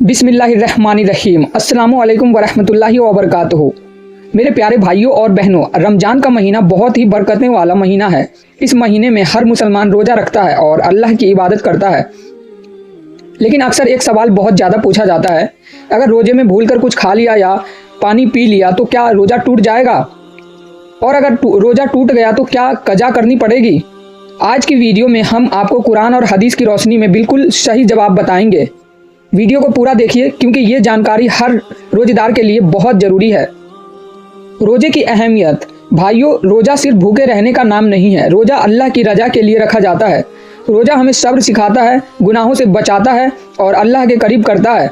बिस्मिल्लाहिर्रहमानिर्रहीम। अस्सलामु अलैकुम वरहमतुल्लाहि वबरकातुहू। मेरे प्यारे भाइयों और बहनों, रमज़ान का महीना बहुत ही बरकतें वाला महीना है। इस महीने में हर मुसलमान रोज़ा रखता है और अल्लाह की इबादत करता है। लेकिन अक्सर एक सवाल बहुत ज़्यादा पूछा जाता है, अगर रोज़े में भूल कर कुछ खा लिया या पानी पी लिया तो क्या रोज़ा टूट जाएगा, और अगर रोज़ा टूट गया तो क्या कज़ा करनी पड़ेगी। आज की वीडियो में हम आपको कुरान और हदीस की रोशनी में बिल्कुल सही जवाब बताएंगे। वीडियो को पूरा देखिए क्योंकि ये जानकारी हर रोजेदार के लिए बहुत ज़रूरी है। रोज़े की अहमियत। भाइयों, रोज़ा सिर्फ भूखे रहने का नाम नहीं है। रोज़ा अल्लाह की रज़ा के लिए रखा जाता है। रोज़ा हमें सब्र सिखाता है, गुनाहों से बचाता है और अल्लाह के करीब करता है।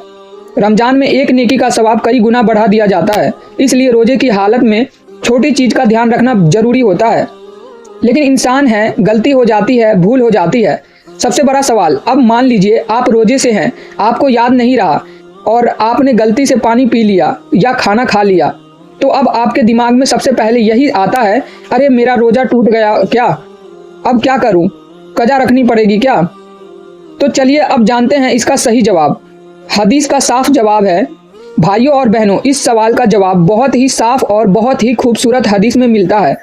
रमज़ान में एक नेकी का सवाब कई गुना बढ़ा दिया जाता है। इसलिए रोज़े की हालत में छोटी चीज़ का ध्यान रखना ज़रूरी होता है। लेकिन इंसान है, गलती हो जाती है, भूल हो जाती है। सबसे बड़ा सवाल, अब मान लीजिए आप रोजे से हैं, आपको याद नहीं रहा और आपने गलती से पानी पी लिया या खाना खा लिया, तो अब आपके दिमाग में सबसे पहले यही आता है, अरे मेरा रोजा टूट गया क्या, अब क्या करूं, कज़ा रखनी पड़ेगी क्या। तो चलिए अब जानते हैं इसका सही जवाब। हदीस का साफ जवाब है। भाइयों और बहनों, इस सवाल का जवाब बहुत ही साफ और बहुत ही खूबसूरत हदीस में मिलता है।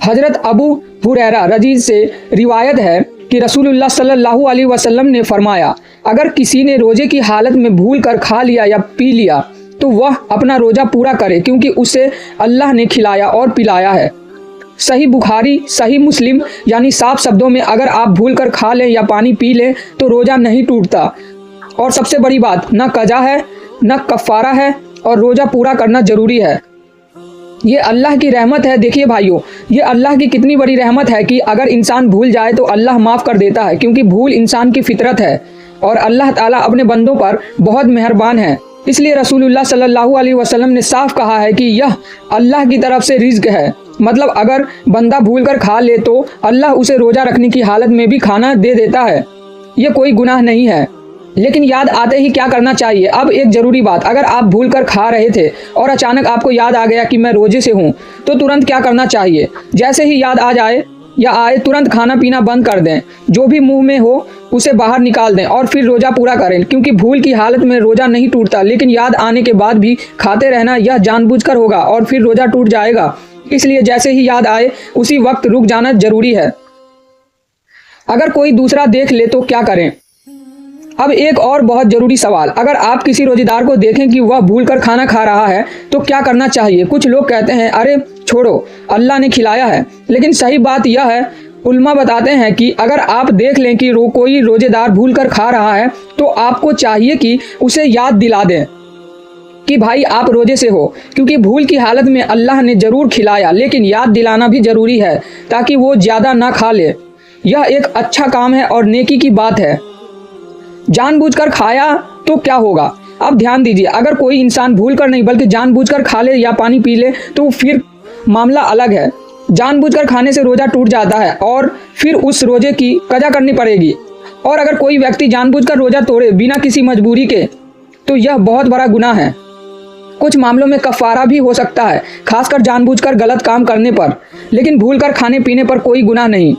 हजरत अबू हुरैरा रज़ी से रिवायत है कि रसूलुल्लाह सल्लल्लाहु अलैहि वसल्लम ने फरमाया, अगर किसी ने रोजे की हालत में भूल कर खा लिया या पी लिया तो वह अपना रोजा पूरा करे, क्योंकि उसे अल्लाह ने खिलाया और पिलाया है। सही बुखारी, सही मुस्लिम, यानी साफ शब्दों में अगर आप भूल कर खा लें या पानी पी लें तो रोजा नहीं टूटता। और सबसे बड़ी बात, न कज़ा है न कफ़ारा है और रोजा पूरा करना जरूरी है। ये अल्लाह की रहमत है। देखिए भाइयों, ये अल्लाह की कितनी बड़ी रहमत है कि अगर इंसान भूल जाए तो अल्लाह माफ़ कर देता है, क्योंकि भूल इंसान की फितरत है और अल्लाह ताला अपने बंदों पर बहुत मेहरबान है। इसलिए रसूलुल्लाह सल्लल्लाहु अलैहि वसल्लम ने साफ कहा है कि यह अल्लाह की तरफ से रिज़्क है। मतलब अगर बंदा भूल कर खा ले तो अल्लाह उसे रोज़ा रखने की हालत में भी खाना दे देता है। ये कोई गुनाह नहीं है। लेकिन याद आते ही क्या करना चाहिए। अब एक ज़रूरी बात, अगर आप भूल कर खा रहे थे और अचानक आपको याद आ गया कि मैं रोजे से हूँ, तो तुरंत क्या करना चाहिए। जैसे ही याद आ जाए या आए, तुरंत खाना पीना बंद कर दें। जो भी मुंह में हो उसे बाहर निकाल दें और फिर रोज़ा पूरा करें, क्योंकि भूल की हालत में रोज़ा नहीं टूटता, लेकिन याद आने के बाद भी खाते रहना यह जानबूझकर होगा और फिर रोज़ा टूट जाएगा। इसलिए जैसे ही याद आए उसी वक्त रुक जाना जरूरी है। अगर कोई दूसरा देख ले तो क्या करें। अब एक और बहुत ज़रूरी सवाल, अगर आप किसी रोजेदार को देखें कि वह भूल कर खाना खा रहा है तो क्या करना चाहिए। कुछ लोग कहते हैं, अरे छोड़ो, अल्लाह ने खिलाया है। लेकिन सही बात यह है, उल्मा बताते हैं कि अगर आप देख लें कि कोई रोजेदार भूल कर खा रहा है तो आपको चाहिए कि उसे याद दिला दें कि भाई आप रोजे से हो, क्योंकि भूल की हालत में अल्लाह ने ज़रूर खिलाया, लेकिन याद दिलाना भी ज़रूरी है ताकि वो ज़्यादा ना खा ले। यह एक अच्छा काम है और नेकी की बात है। जानबूझकर खाया तो क्या होगा। अब ध्यान दीजिए, अगर कोई इंसान भूलकर नहीं बल्कि जानबूझकर खा ले या पानी पी ले तो फिर मामला अलग है। जानबूझकर खाने से रोज़ा टूट जाता है और फिर उस रोजे की कज़ा करनी पड़ेगी। और अगर कोई व्यक्ति जानबूझकर रोज़ा तोड़े बिना किसी मजबूरी के तो यह बहुत बड़ा गुनाह है। कुछ मामलों में कफ़ारा भी हो सकता है, खासकर जानबूझकर गलत काम करने पर, लेकिन भूलकर खाने पीने पर कोई गुनाह नहीं।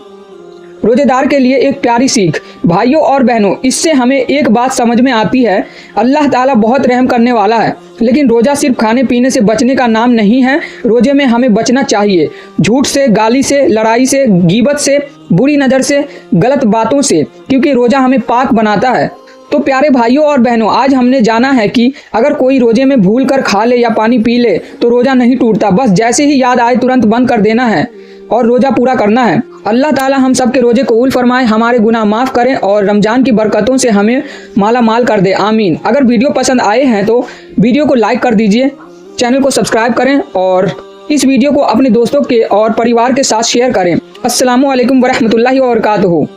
रोजेदार के लिए एक प्यारी सीख। भाइयों और बहनों, इससे हमें एक बात समझ में आती है, अल्लाह ताला बहुत रहम करने वाला है। लेकिन रोज़ा सिर्फ खाने पीने से बचने का नाम नहीं है। रोज़े में हमें बचना चाहिए झूठ से, गाली से, लड़ाई से, गीबत से, बुरी नज़र से, गलत बातों से, क्योंकि रोज़ा हमें पाक बनाता है। तो प्यारे भाइयों और बहनों, आज हमने जाना है कि अगर कोई रोज़े में भूल कर खा ले या पानी पी ले तो रोज़ा नहीं टूटता। बस जैसे ही याद आए तुरंत बंद कर देना है और रोज़ा पूरा करना है। अल्लाह ताला हम सब के रोज़े कबूल फरमाए, हमारे गुनाह माफ़ करें और रमज़ान की बरकतों से हमें माला माल कर दे, आमीन। अगर वीडियो पसंद आए हैं तो वीडियो को लाइक कर दीजिए, चैनल को सब्सक्राइब करें और इस वीडियो को अपने दोस्तों के और परिवार के साथ शेयर करें। अस्सलामु अलैकुम वरहमतुल्लाहि वबरकातुहू।